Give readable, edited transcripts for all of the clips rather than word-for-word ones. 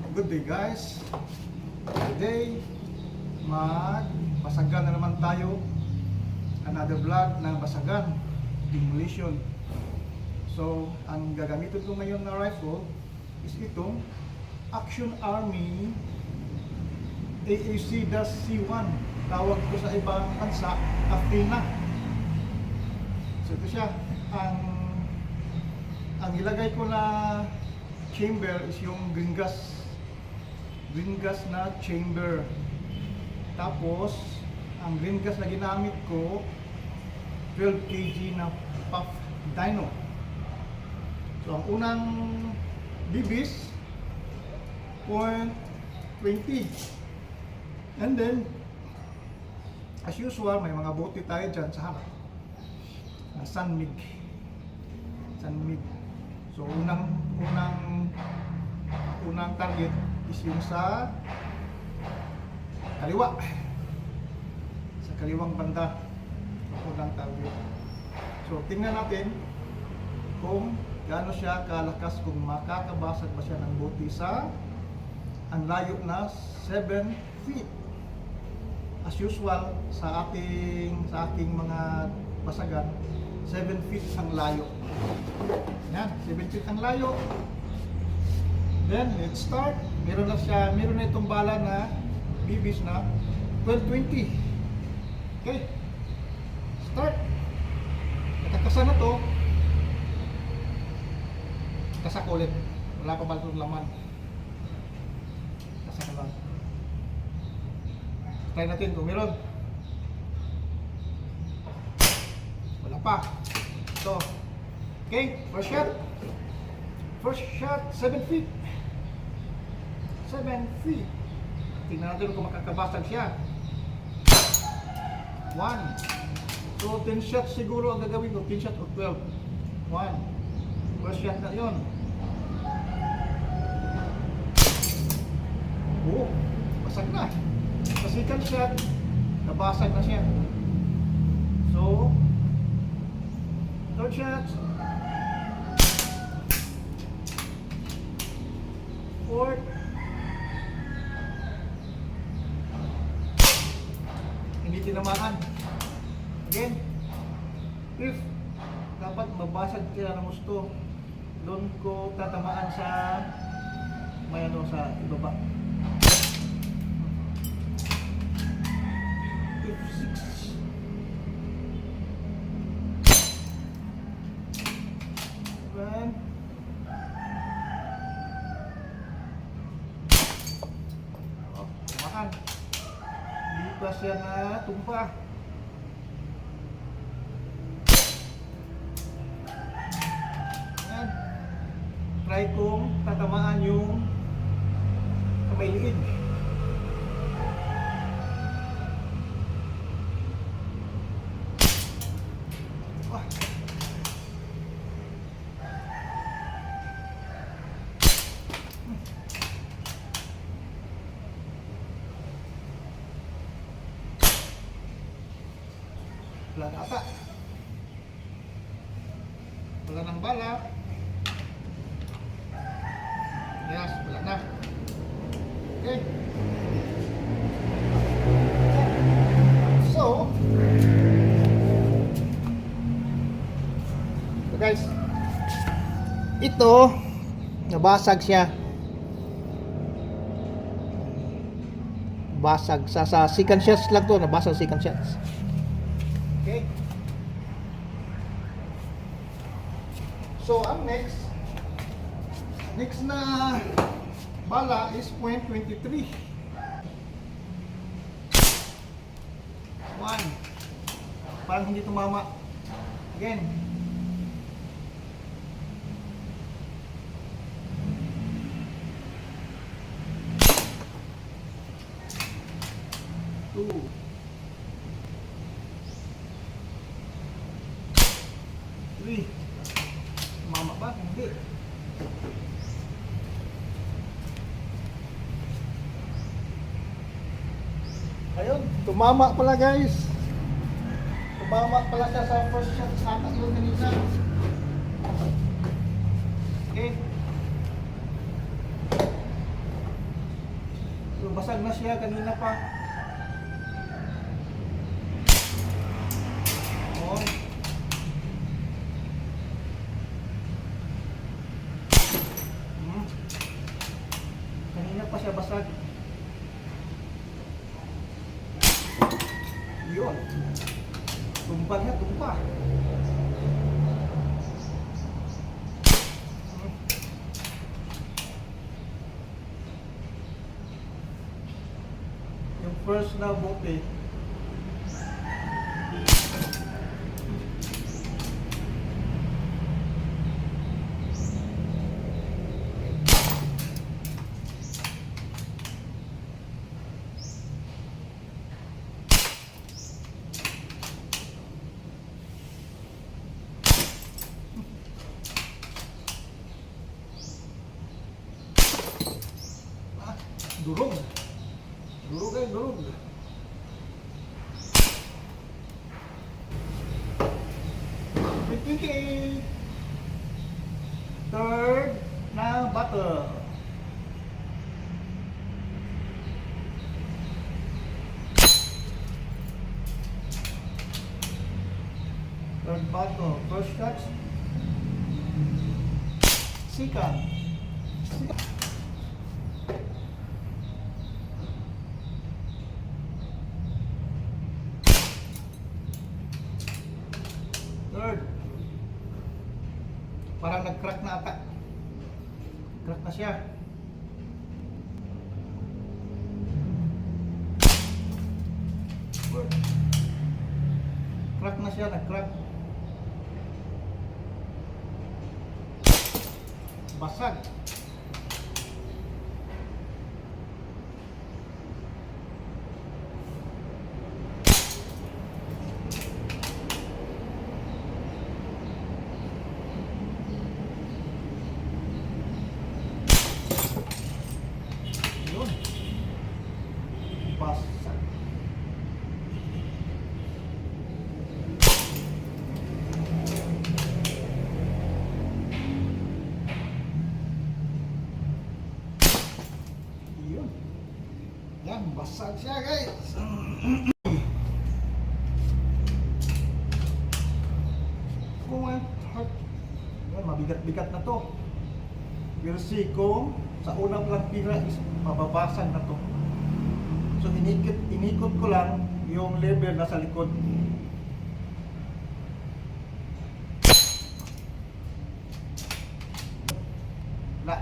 Good day guys. Today, magbasagan na naman tayo. Another vlog ng basagan, demolition. So, ang gagamitin ko ngayon na rifle is itong Action Army AAC-C1. Tawag ko sa ibang bansa, Athena. So ito siya. Ang ilagay ko na chamber is yung green gas na chamber. Tapos ang green gas na ginamit ko 12 kg na puff dino. So ang unang bibis 0.20, and then as usual may mga bote tayo dyan sa harap na sunmig. So unang target is yung sa kaliwang banda, unang target. So tingnan natin kung gaano siya kalakas, kung makakabasag ba siya ng bote sa ang layo na 7 feet. As usual sa aking mga basagan, 7 feet ang layo. Yan, 7 feet ang layo. Then, let's start. Meron na itong bala na bibis na 12-20. Okay. Start. Nakakasa na to. Kasak ulit. Wala pa ba itong laman. Kasak na lang. Try natin kung meron. Wala pa. So, okay, first shot, 7 feet. 7 feet. Tingnan natin kung makakabasag siya. 1. So, 10 shots siguro ang gagawin ko. 10 shots o 12. 1. First shot na yun. Oh, basag na. Sa second shot, nabasag na siya. So, third shot. Fourth. Hindi tinamaan. Again. Fifth. Dapat mabasag kaya ng gusto. Doon ko tatamaan sa may sa ibaba. Fifth, sixth. Seven. Tumakan. Hindi pa siya na tumpa. Ayan. Try kong tatamaan yung kamay liig. Wala na ata. Wala ng bala. Yes, wala na. Okay. So guys, ito nabasag siya. Basag sa second shots lang to, nabasag second shots. Okay. So ang next na bala is 0.23. 1. Parang hindi tumama. Again. Two. 3. Tumama ba? Hindi. Ayun, tumama pala guys. Tumama pala siya sa first shot sa atas yung kanina. Okay. basag na siya kanina pa. On. Kanina pa siya basag. Yun. Tumpa niya, tumpa. Yung first na bote, durog. Durog ay durog. Third na battle. Third battle. First shot. Second. Third. Parang nag-crack na ata. Crack na siya. Fourth. Crack na siya, nag-crack. Basag. Yun. Basag. Yun. Yan, basag siya guys. Oh my heart. Yan, mabigat-bigat na to. We'll see kung sa unang lang pira is mababasag na to. So inikot ko lang yung lever na sa likod. La.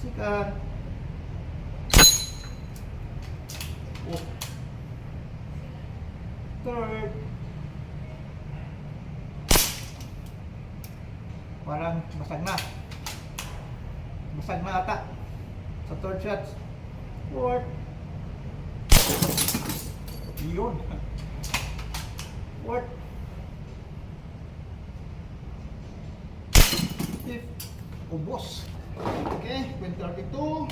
Sikat. Oh. Third. Parang basag na. Basag na ata. Sa third shot. Fourth. Yun. Fourth. Fifth. Ubos. Okay, 2032.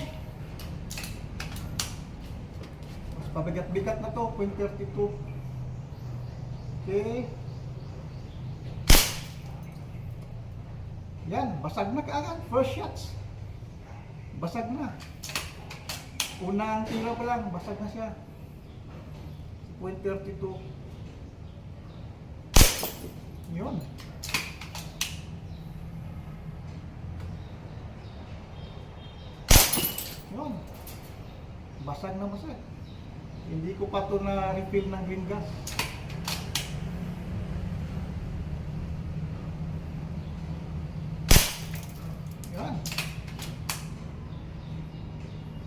Mas pabigat-bigat na to, 2032. Okay. Yan, basag na kaagad. First shots. Basag na. Unang tira pa lang, basag na siya. 0.32. Yun. Yun. Basag na basag. Hindi ko pa ito na-refill ng green gas. Yan.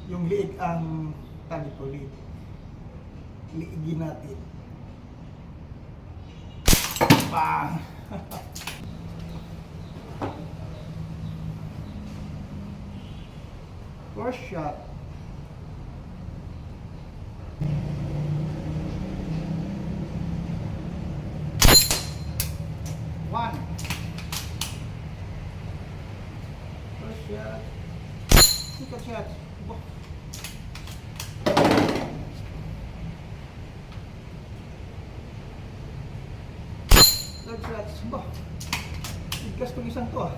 Yung liig ang talipulit. Liigin natin. Bang! First shot. One. First shot. Second shot. Wah. Third shot. Bah. Tigas itong isang to ah.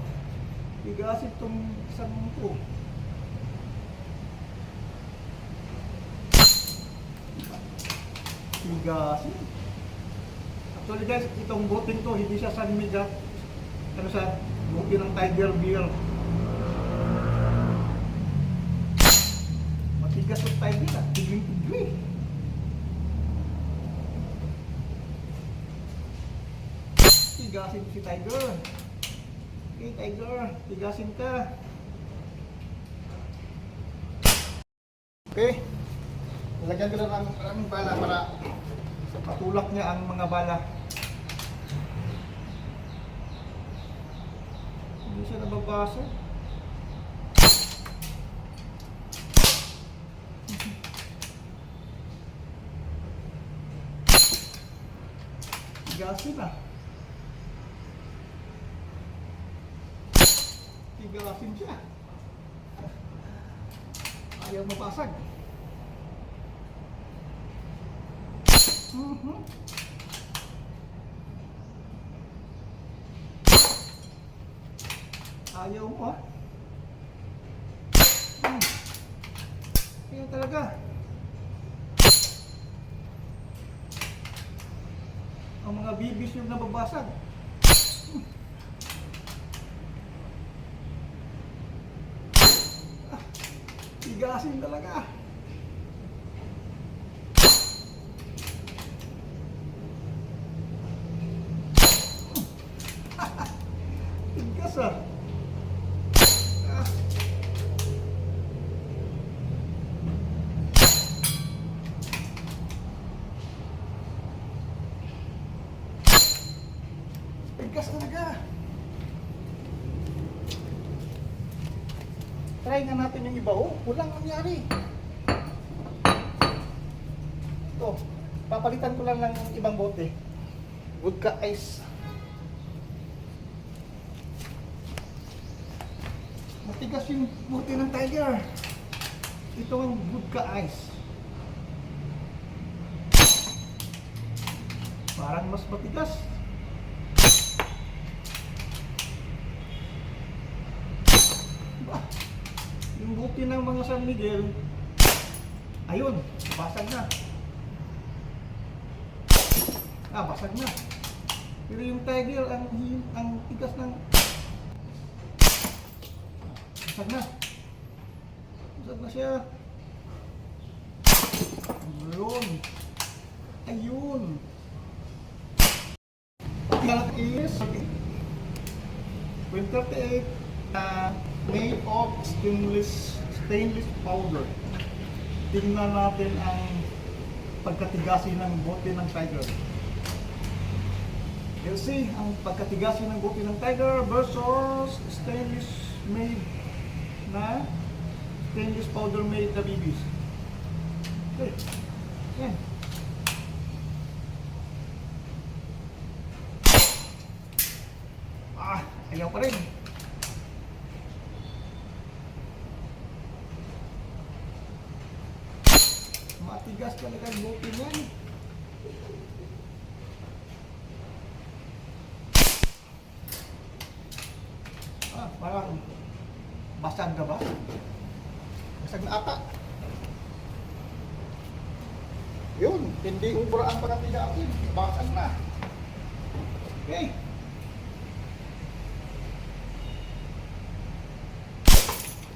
Tigasin itong isang to. Tigasin. Actually guys, itong boting to, hindi siya sanmigat. Ano sa buti ng Tiger Beer. Matigas yung Tiger ah, tigling-tigli. Tigasin si Tiger. Okay Tiger, tigasin ka. Okay. Lagyan ko na ng maraming bala para patulak niya ang mga bala. Hindi siya nababasa. Tigasin na. Tigasin siya. Ayaw mapasag. Ayaw mo ah. Ayaw talaga. Ang mga bibis yung nababasag. Tigasin talaga. Tigas ah. Tigas talaga. Try nga natin yung iba. Oh, walang nangyari. Ito, papalitan ko lang ng ibang bote. Vodka ice. Matigas yung bote ng Tiger. Ito ang vodka ice. Parang mas matigas. Yung buti ng mga San Miguel, ayun, basag na. Basag na. Pero yung Tiger, ang tigas ng... Basag na. Basag na siya. Ayun. Ayun. That is 28 made of stainless powder. Tingnan natin ang pagkatigasi ng bote ng Tiger. You'll see ang pagkatigasi ng bote ng Tiger versus stainless powder made na bibis. Okay. Yan. Ayaw pa rin. Matigas talaga ang bote niyan. Parang basag na ba? Basag na ata. Yun, hindi ubra ang pagkatigasin. Basag na. Okay.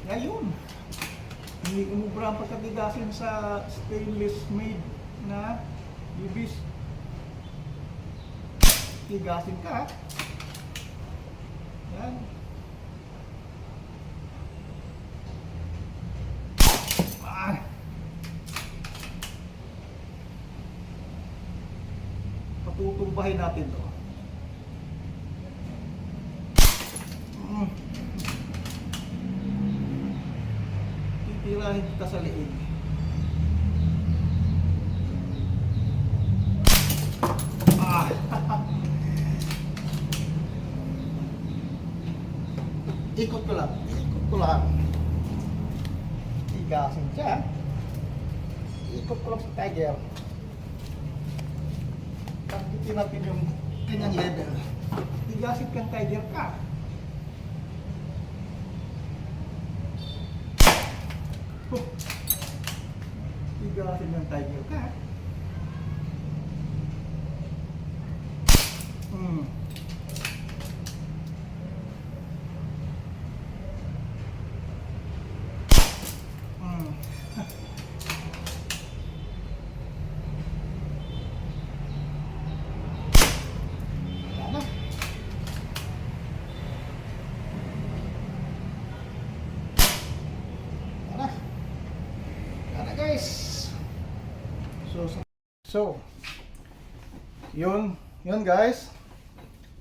Ngayon, hindi umubra ang pagkatigasin sa stainless made na bibis. Tigasin ka. Yan. Patutumbahin natin to. Titirahin kita sa liig. Ikot ko lang. Ikot ko lang. Tigasin siya. Ikot ko lang sa Tiger. Pagkitin natin yung kanyang level. Tigasin kang Tiger ka. Matigasin yung tiger ka. Hmm. Hmm. Wala na. Wala na. Wala na guys. So, yun guys.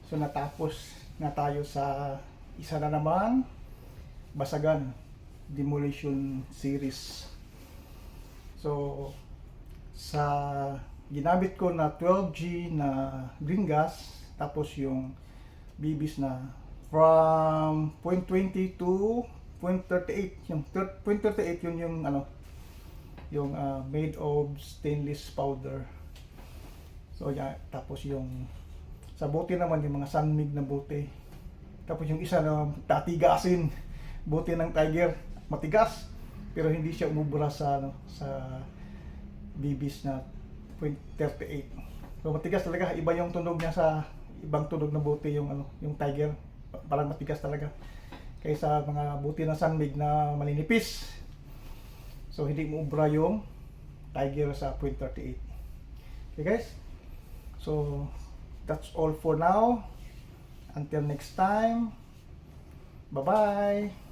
So natapos na tayo sa isa na naman Basagan Demolition Series. So sa ginamit ko na 12G na green gas, tapos yung BBs na from 0.20 to 0.38. Yung 0.38 yun yung ano, yung made of stainless powder. So yeah, tapos yung sa bote naman yung mga Sunmig na bote. Tapos yung isa na tatigasin, bote ng Tiger, matigas pero hindi siya umubra sa ano, sa BBs na 0.38. So matigas talaga, iba yung tunog niya sa ibang tunog na bote yung ano, yung Tiger. Parang matigas talaga kaysa mga bote ng Sunmig na maninipis. So hindi umubra yung Tiger sa 0.38. Okay guys? So that's all for now. Until next time. Bye-bye.